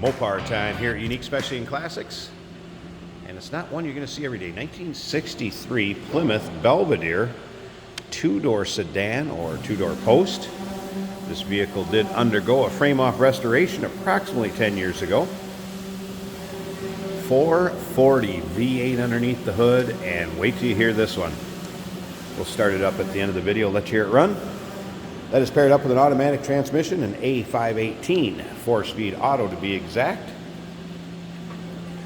Mopar time here at Unique Specialty and Classics. And it's not one you're going to see every day. 1963 Plymouth Belvedere two-door sedan or two-door post. This vehicle did undergo a frame-off restoration approximately 10 years ago. 440 V8 underneath the hood, and wait till you hear this one. We'll start it up at the end of the video, let you hear it run. That is paired up with an automatic transmission, an A518 4-speed auto to be exact.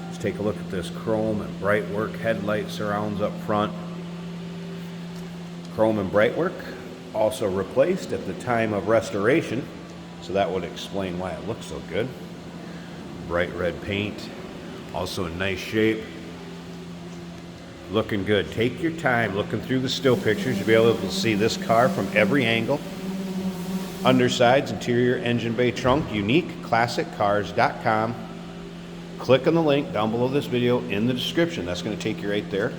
Let's take a look at this chrome and bright work headlight surrounds up front. Chrome and bright work also replaced at the time of restoration, so that would explain why it looks so good. Bright red paint, also in nice shape. Looking good. Take your time looking through the still pictures. You'll be able to see this car from every angle. Undersides, interior, engine bay, trunk, uniqueclassiccars.com. Click on the link down below this video in the description. That's going to take you right there.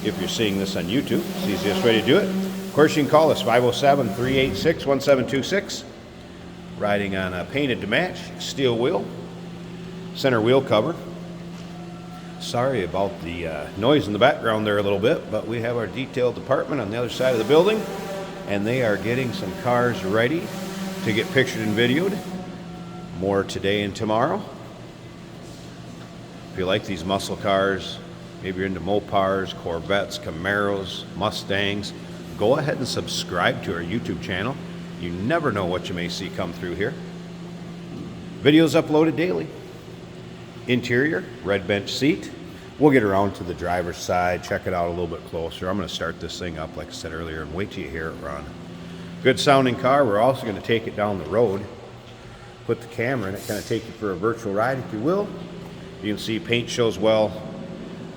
If you're seeing this on YouTube, it's the easiest way to do it. Of course, you can call us 507-386-1726. Riding on a painted to match steel wheel, center wheel cover. Sorry about the noise in the background there a little bit, but we have our detail department on the other side of the building, and they are getting some cars ready to get pictured and videoed. More today and tomorrow. If you like these muscle cars, maybe you're into Mopars, Corvettes, Camaros, Mustangs, go ahead and subscribe to our YouTube channel. You never know what you may see come through here. Videos uploaded daily. Interior, red bench seat. We'll get around to the driver's side, check it out a little bit closer. I'm going to start this thing up, like I said earlier, and wait till you hear it run. Good sounding car. We're also going to take it down the road, put the camera in it, kind of take you for a virtual ride, if you will. You can see paint shows well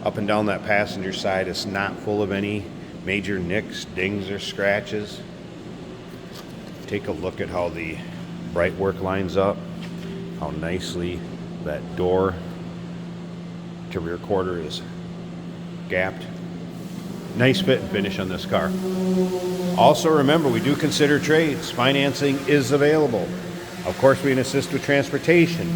up and down that passenger side. It's not full of any major nicks, dings, or scratches. Take a look at how the bright work lines up, how nicely that door to rear quarter is gapped. Nice fit and finish on this car. Also remember, we do consider trades. Financing is available. Of course, we can assist with transportation,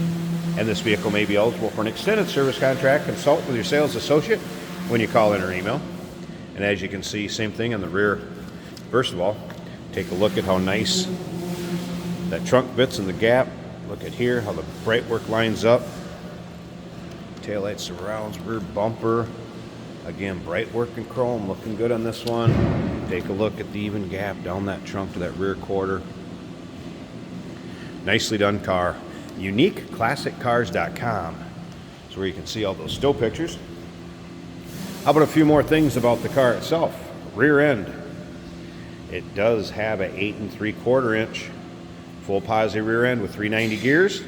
and this vehicle may be eligible for an extended service contract. Consult with your sales associate when you call in or email. And as you can see, same thing on the rear. First of all, take a look at how nice that trunk fits in the gap. Look at here, how the bright work lines up. Taillight surrounds, rear bumper. Again, bright work and chrome, looking good on this one. Take a look at the even gap down that trunk to that rear quarter. Nicely done car. UniqueClassicCars.com is where you can see all those still pictures. How about a few more things about the car itself? Rear end. It does have an 8 3/4 inch full posi rear end with 390 gears.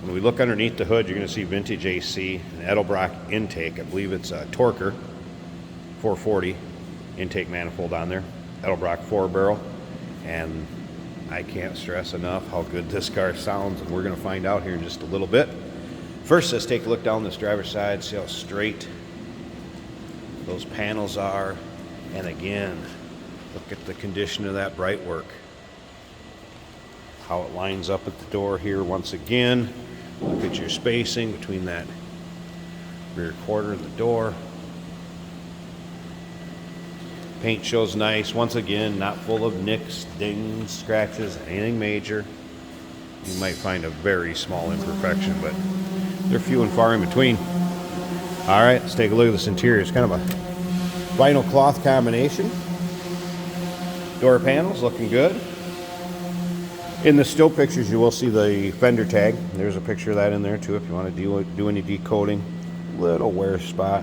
When we look underneath the hood, you're going to see vintage AC, an Edelbrock intake. I believe it's a Torker 440 intake manifold on there. Edelbrock 4-barrel. And I can't stress enough how good this car sounds, and we're going to find out here in just a little bit. First, let's take a look down this driver's side, see how straight those panels are. And again, look at the condition of that bright work. How it lines up at the door here once again. Look at your spacing between that rear quarter and the door. Paint shows nice. Once again, not full of nicks, dings, scratches, anything major. You might find a very small imperfection, but they're few and far in between. All right, let's take a look at this interior. It's kind of a vinyl cloth combination. Door panels looking good. In the still pictures, you will see the fender tag. There's a picture of that in there too if you want to do any decoding. Little wear spot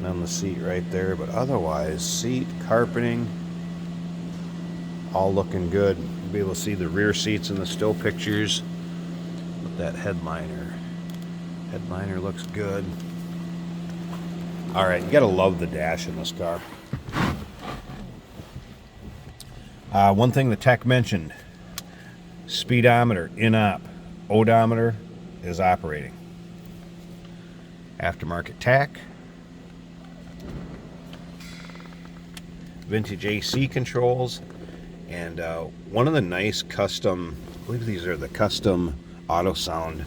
on the seat right there, but otherwise, seat, carpeting, all looking good. You'll be able to see the rear seats in the still pictures with that headliner. Headliner looks good. All right, you gotta love the dash in this car. One thing the tech mentioned, speedometer in-op, odometer is operating. Aftermarket tack. Vintage AC controls. And one of the nice custom, I believe these are the custom auto sound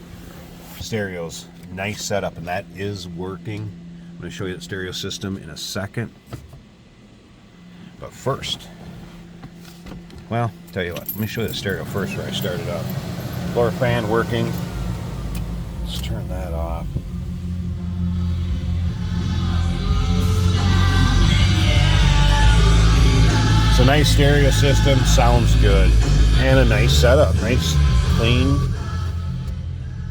stereos. Nice setup, and that is working. I'm going to show you the stereo system in a second. But first, well, tell you what, let me show you the stereo first where I started up. Floor fan working. Let's turn that off. It's a nice stereo system, sounds good, and a nice setup. Nice, clean,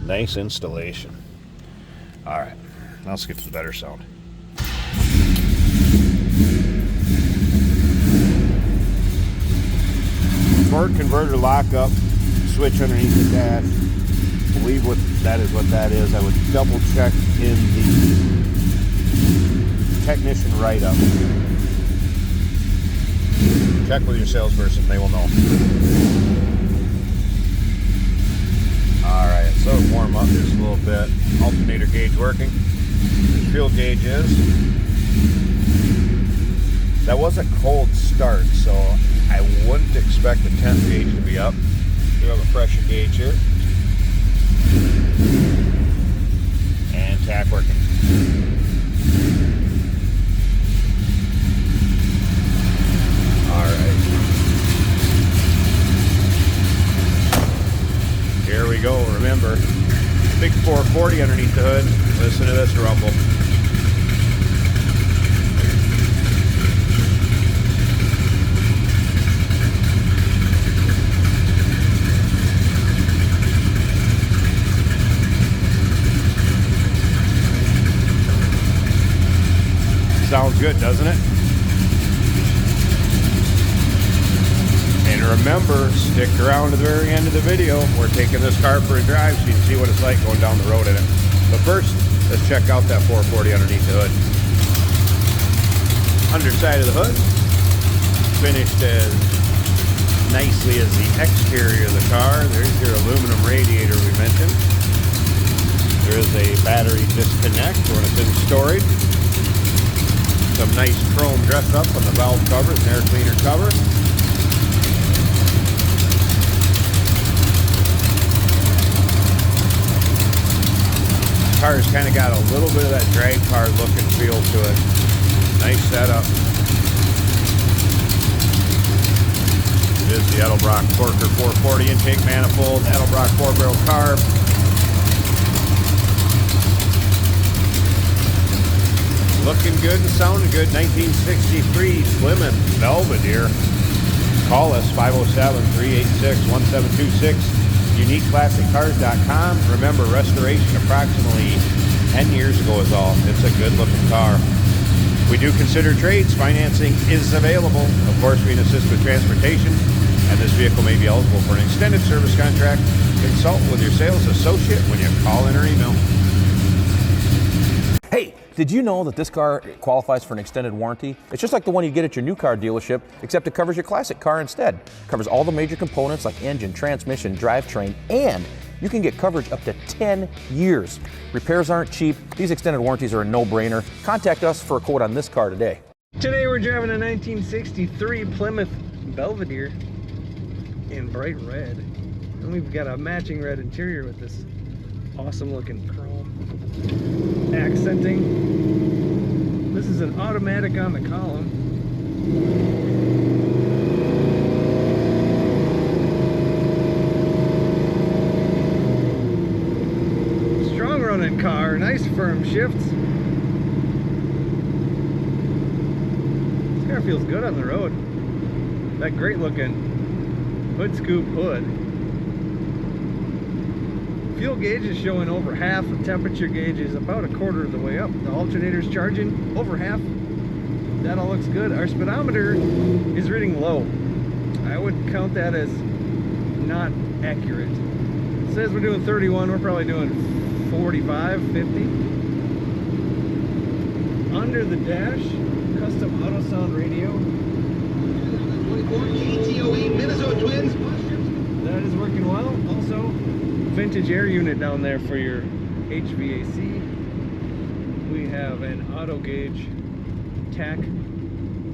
nice installation. All right, now let's get to the better sound. Torque converter lockup switch underneath the dash. I believe that is. I would double check in the technician write-up. Check with your salesperson, they will know. Alright, so warm up just a little bit. Alternator gauge working. Fuel gauge is. That was a cold start, so I wouldn't expect the temp gauge to be up. We have a pressure gauge here. And tach working. Alright. Here we go. Remember, big 440 underneath the hood. Listen to this rumble. Sounds good, doesn't it? And remember, stick around to the very end of the video. We're taking this car for a drive so you can see what it's like going down the road in it. But first, let's check out that 440 underneath the hood. Underside of the hood, finished as nicely as the exterior of the car. There's your aluminum radiator we mentioned. There is a battery disconnect when it's in storage. Some nice chrome dress up on the valve covers and air cleaner cover. Car's kind of got a little bit of that drag car look and feel to it. Nice setup. It is the Edelbrock Corker 440 intake manifold, Edelbrock 4-barrel carb. Looking good and sounding good. 1963 Plymouth Belvedere. Call us 507-386-1726. UniqueClassicCars.com. Remember, restoration approximately 10 years ago is all. It's a good looking car. We do consider trades. Financing is available. Of course, we can assist with transportation, and this vehicle may be eligible for an extended service contract. Consult with your sales associate when you call in or email. Hey, did you know that this car qualifies for an extended warranty? It's just like the one you get at your new car dealership, except it covers your classic car instead. It covers all the major components like engine, transmission, drivetrain, and you can get coverage up to 10 years. Repairs aren't cheap. These extended warranties are a no-brainer. Contact us for a quote on this car today. Today we're driving a 1963 Plymouth Belvedere in bright red. And we've got a matching red interior with this awesome looking chrome accenting. This is an automatic on the column. Strong running car, nice firm shifts. This car feels good on the road. That great looking hood scoop hood. Fuel gauge is showing over half. The temperature gauge is about a quarter of the way up. The alternator's charging over half. That all looks good. Our speedometer is reading low. I would count that as not accurate. It says we're doing 31. We're probably doing 45, 50. Under the dash, custom auto sound radio. 24 KTOE Minnesota Twins. That is working well. Also, vintage air unit down there for your HVAC. We have an auto gauge tach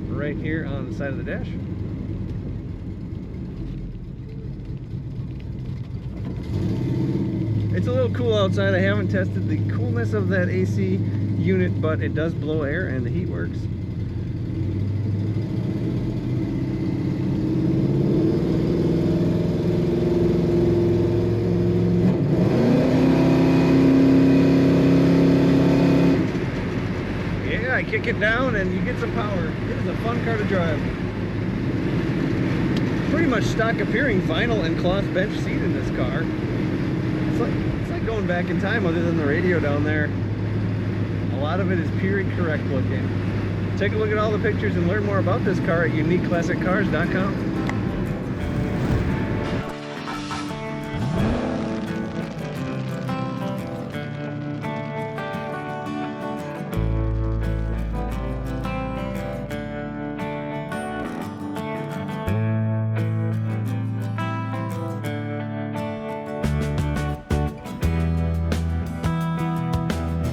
right here on the side of the dash. It's a little cool outside. I haven't tested the coolness of that AC unit, but it does blow air and the heat works. Yeah, I kick it down and you get some power. It is a fun car to drive. Pretty much stock appearing vinyl and cloth bench seat in this car. It's like going back in time other than the radio down there. A lot of it is period correct looking. Take a look at all the pictures and learn more about this car at uniqueclassiccars.com.